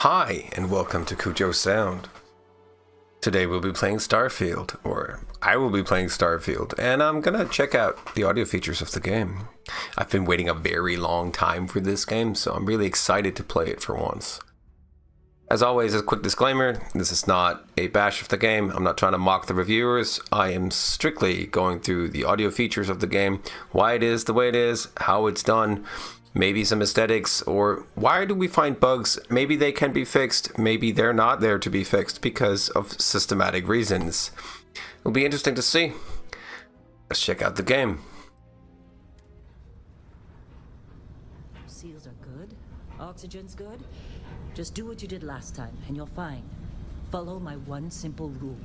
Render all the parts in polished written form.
Hi, and welcome to Cujo Sound. Today we'll be playing Starfield, or I will be playing Starfield, and I'm gonna check out the audio features of the game. I've been waiting a very long time for this game, so I'm really excited to play it for once. As always, a quick disclaimer, this is not a bash of the game. I'm not trying to mock the reviewers. I am strictly going through the audio features of the game, why it is the way it is, how it's done, maybe some aesthetics, or why do we find bugs? Maybe they can be fixed, maybe they're not there to be fixed because of systematic reasons. It'll be interesting to see. Let's check out the game. Seals are good. Oxygen's good. Just do what you did last time, and you're fine. Follow my one simple rule.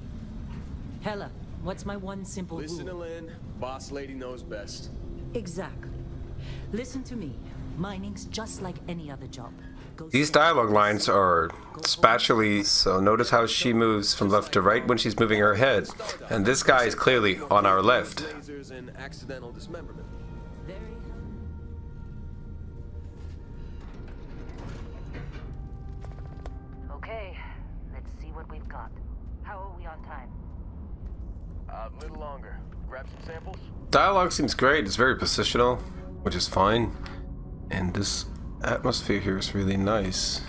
Hella, what's my one simple Listen rule? to Lynn. Boss lady knows best. Exactly. Listen to me. Mining's just like any other job. These dialogue lines are spatially, so notice how she moves from left to right when she's moving her head. And this guy is clearly on our left. Lasers and accidental dismemberment. Very. Okay, let's see what we've got. How are we on time? A little longer. Grab some samples. Dialogue seems great, it's very positional, which is fine. And this atmosphere here is really nice.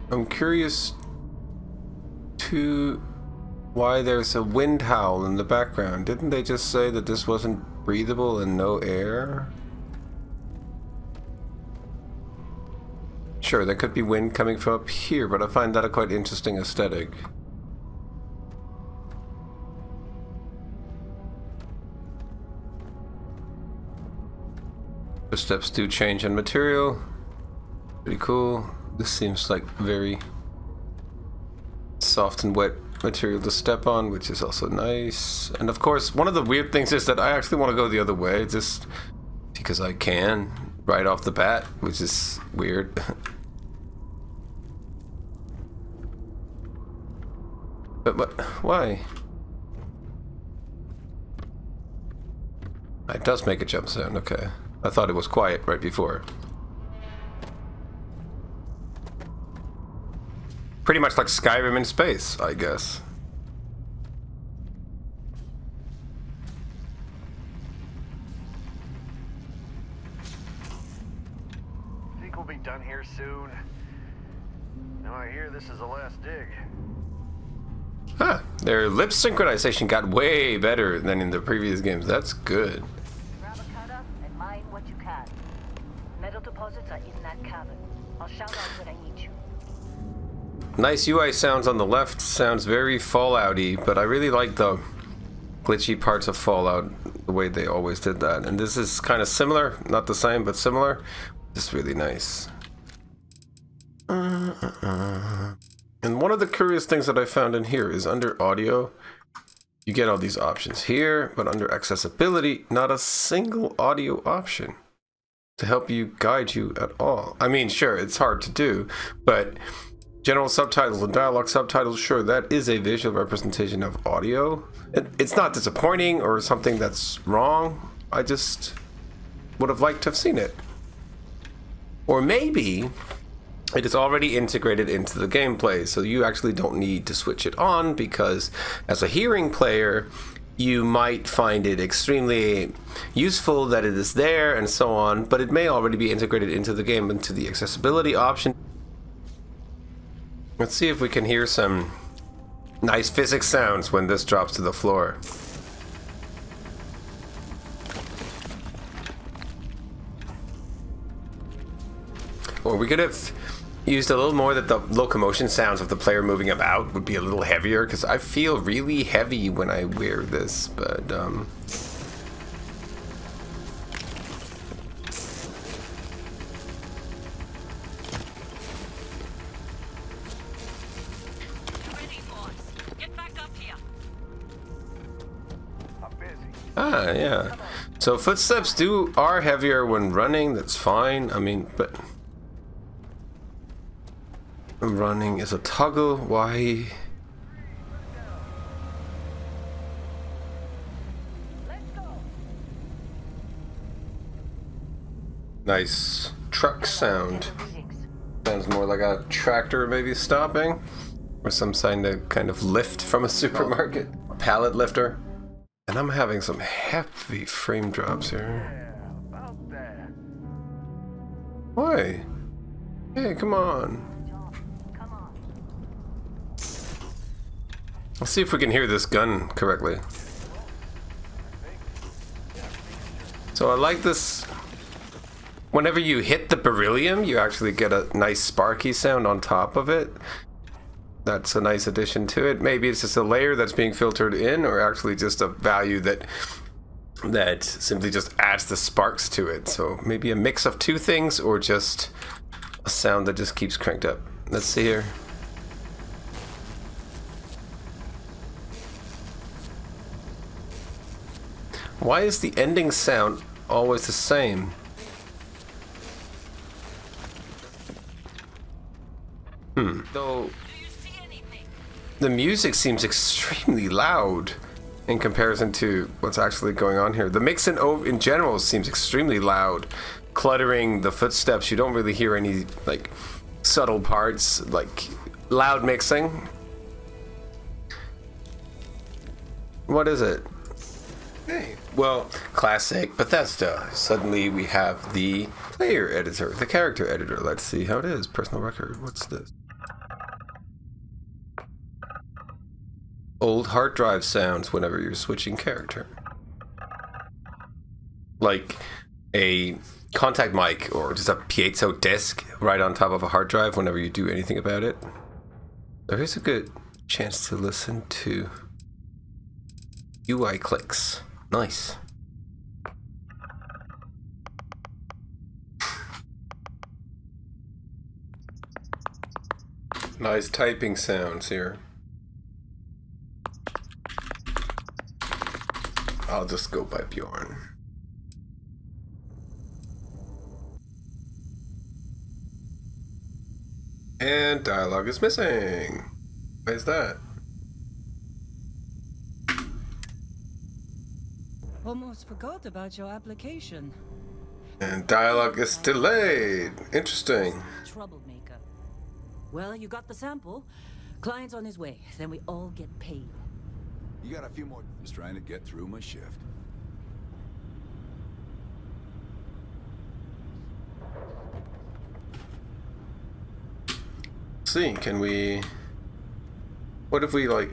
I'm curious to why there's a wind howl in the background. Didn't they just say that this wasn't breathable and no air? Sure, there could be wind coming from up here, but I find that a quite interesting aesthetic. The steps do change in material. Pretty cool. This seems like very soft and wet material to step on, which is also nice. And of course, one of the weird things is that I actually want to go the other way, just because I can, right off the bat, which is weird. But why? It does make a jump sound, okay. I thought it was quiet right before. Pretty much like Skyrim in space, I guess. Think we'll be done here soon. Now I hear this is the last dig. Huh. Their lip synchronization got way better than in the previous games. That's good. Grab a cutter and mine what you can. Metal deposits are in that cavern. I'll shout out when I need you. Nice UI sounds on the left. Sounds very Fallout-y, but I really like the glitchy parts of Fallout, the way they always did that. And this is kind of similar. Not the same, but similar. Just really nice. And one of the curious things that I found in here is under audio, you get all these options here, but under accessibility, not a single audio option to help you guide you at all. I mean, sure, it's hard to do, but general subtitles and dialogue subtitles, sure, that is a visual representation of audio. It's not disappointing or something that's wrong. I just would have liked to have seen it. Or maybe it is already integrated into the gameplay, so you actually don't need to switch it on, because as a hearing player, you might find it extremely useful that it is there and so on, but it may already be integrated into the game, into the accessibility option. Let's see if we can hear some nice physics sounds when this drops to the floor. Or we could have used a little more that the locomotion sounds of the player moving about would be a little heavier, because I feel really heavy when I wear this, but I'm busy. yeah. So footsteps are heavier when running, that's fine. I mean, but running is a toggle, why? Nice truck sound. Readings. Sounds more like a tractor maybe stopping, or some kind of lift from a supermarket. A pallet lifter. And I'm having some heavy frame drops here. Yeah, about that. Why? Hey, come on. Come on. Let's see if we can hear this gun correctly. So I like this. Whenever you hit the beryllium, you actually get a nice sparky sound on top of it. That's a nice addition to it. Maybe it's just a layer that's being filtered in, or actually just a value that simply just adds the sparks to it. So maybe a mix of two things, or just a sound that just keeps cranked up. Let's see here. Why is the ending sound always the same? Though the music seems extremely loud in comparison to what's actually going on here. The mix in general seems extremely loud, cluttering the footsteps. You don't really hear any like subtle parts, like loud mixing. What is it? Hey, well, classic Bethesda. Suddenly we have the player editor, the character editor. Let's see how it is. Personal record. What's this? Old hard drive sounds whenever you're switching character. Like a contact mic or just a piezo disc right on top of a hard drive whenever you do anything about it. There is a good chance to listen to UI clicks. Nice. Nice typing sounds here. I'll just go by Bjørn. And dialogue is missing. Why is that? Almost forgot about your application. And dialogue is delayed. Interesting. Troublemaker. Well, you got the sample. Client's on his way. Then we all get paid. You got a few more just trying to get through my shift. See, can we... What if we, like...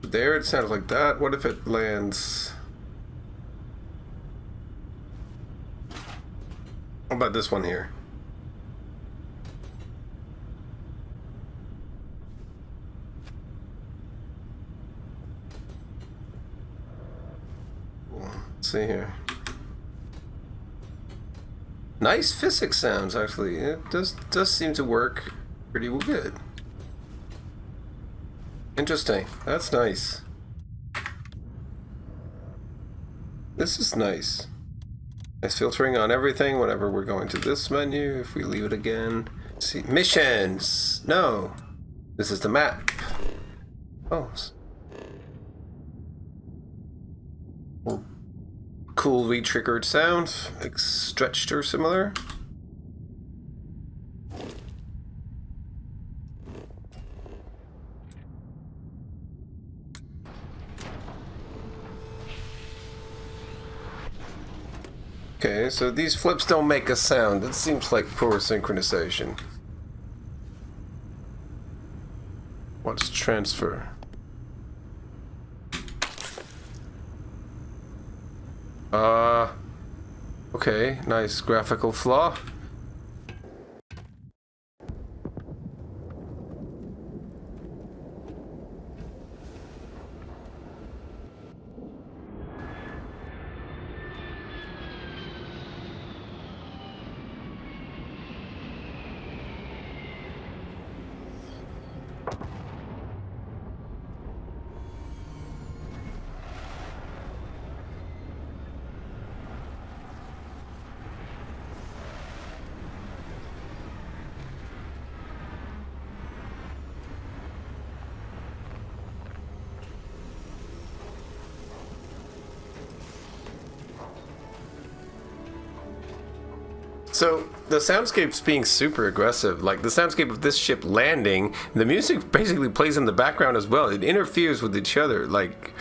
There it sounds like that. What if it lands... How about this one here? Let's see here. Nice physics sounds, actually. It does seem to work pretty good. Interesting. That's nice. This is nice. Nice filtering on everything whenever we're going to this menu. If we leave it again. Let's see. Missions! No. This is the map. Oh. Cool re-triggered sound, like stretched or similar. Okay, so these flips don't make a sound. It seems like poor synchronization. What's transfer? Okay, nice graphical flaw. So the soundscape's being super aggressive. Like the soundscape of this ship landing, the music basically plays in the background as well. It interferes with each other. Like,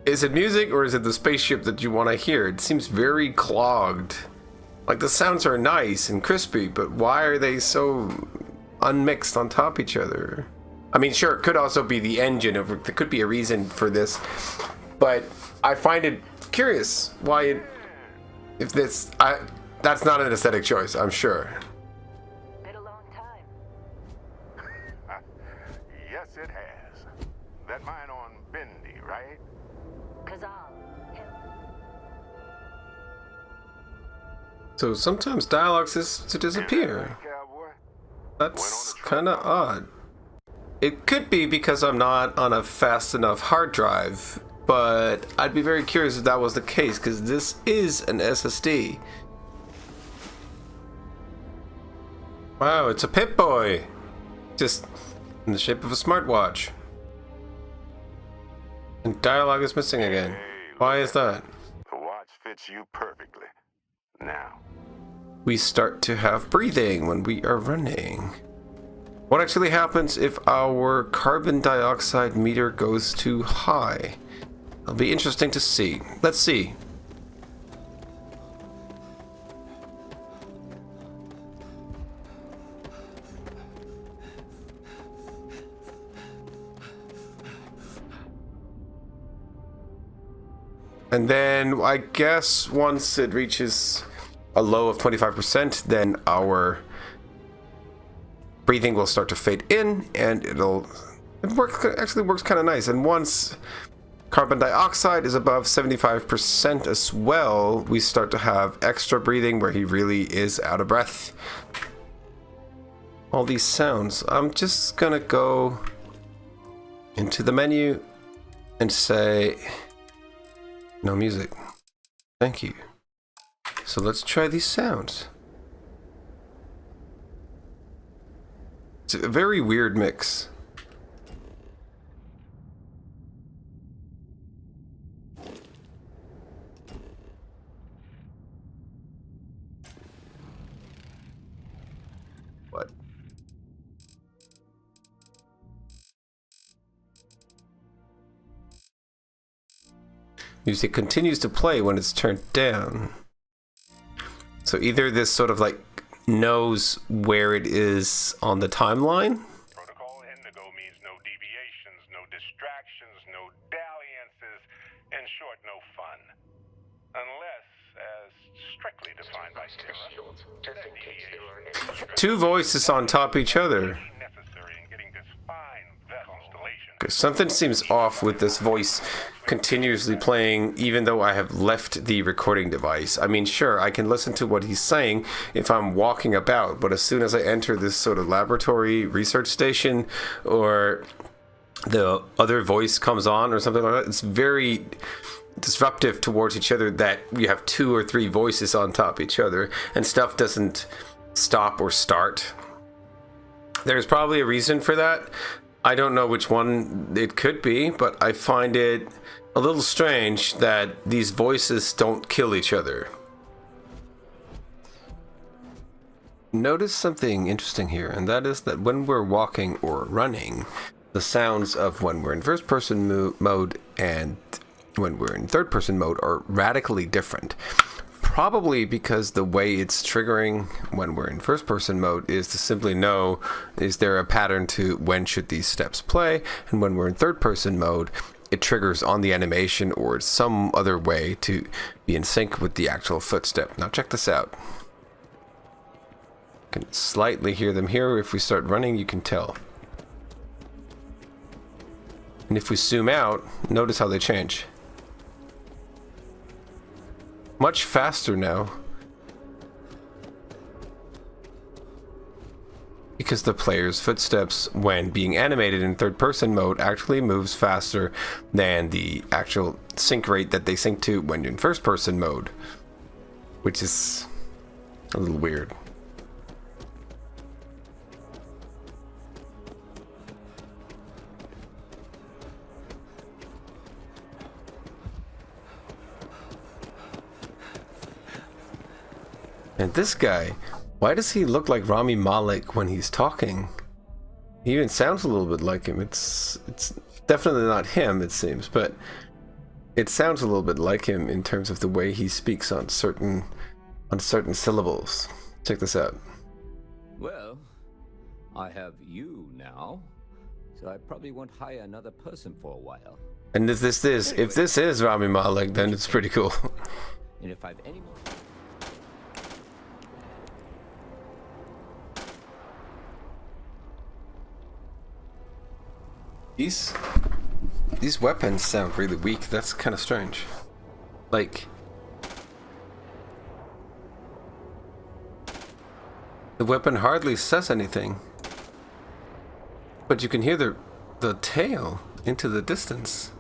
is it music or is it the spaceship that you want to hear? It seems very clogged. Like the sounds are nice and crispy, but why are they so unmixed on top of each other? I mean, sure, it could also be the engine. There could be a reason for this, but I find it curious why it. If this, that's not an aesthetic choice, I'm sure. Been a long time. Yes, it has. That mine on Bendy, right? Kazal. So sometimes dialogue says to disappear. Cowboy? That's kind of odd. It could be because I'm not on a fast enough hard drive, but I'd be very curious if that was the case, because this is an SSD. Wow, it's a Pip-Boy! Just in the shape of a smartwatch. And dialogue is missing again. Hey, Why is that? the watch fits you perfectly. Now. We start to have breathing when we are running. What actually happens if our carbon dioxide meter goes too high? It'll be interesting to see. Let's see. And then I guess once it reaches a low of 25%, then our breathing will start to fade in, and it actually works kind of nice. And once carbon dioxide is above 75% as well, we start to have extra breathing where he really is out of breath. All these sounds. I'm just gonna go into the menu and say no music. Thank you. So let's try these sounds. It's a very weird mix. What? Music continues to play when it's turned down. So either this sort of like knows where it is on the timeline. Protocol Indigo means no deviations, no distractions, no dalliances, in short, no fun. Unless, as strictly defined by Sarah, Two voices on top of each other. necessary in getting this fine constellation. 'Cause something seems off with this voice continuously playing even though I have left the recording device. I mean, sure, I can listen to what he's saying if I'm walking about, but as soon as I enter this sort of laboratory research station or the other voice comes on or something like that, it's very disruptive towards each other that you have two or three voices on top of each other and stuff doesn't stop or start. There's probably a reason for that. I don't know which one it could be, but I find it a little strange that these voices don't kill each other. Notice something interesting here, and that is that when we're walking or running, the sounds of when we're in first-person mode and when we're in third-person mode are radically different. Probably because the way it's triggering when we're in first-person mode is to simply know, is there a pattern to when should these steps play? And when we're in third-person mode, it triggers on the animation or some other way to be in sync with the actual footstep. Now check this out. You can slightly hear them here. If we start running, you can tell. And if we zoom out, notice how they change. Much faster now. Because the player's footsteps, when being animated in third-person mode, actually moves faster than the actual sync rate that they sync to when you're in first-person mode. Which is a little weird. And this guy, why does he look like Rami Malek when he's talking? He even sounds a little bit like him. It's definitely not him, it seems, but it sounds a little bit like him in terms of the way he speaks on certain syllables. Check this out. Well, I have you now, so I probably won't hire another person for a while. And if this is Rami Malek, then it's pretty cool. And if I've any more... These weapons sound really weak. That's kind of strange. Like, the weapon hardly says anything, but you can hear the tail into the distance.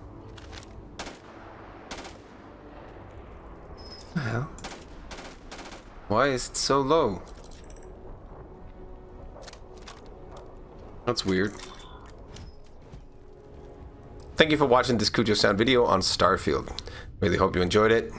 What the hell? Why is it so low? That's weird. Thank you for watching this Cujo Sound video on Starfield. Really hope you enjoyed it.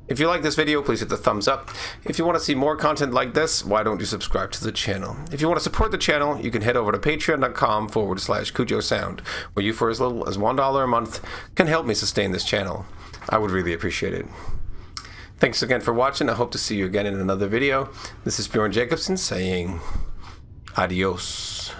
If you like this video, please hit the thumbs up. If you want to see more content like this, why don't you subscribe to the channel? If you want to support the channel, you can head over to patreon.com/Cujo Sound, where you for as little as $1 a month can help me sustain this channel. I would really appreciate it. Thanks again for watching. I hope to see you again in another video. This is Bjørn Jacobsen saying adios.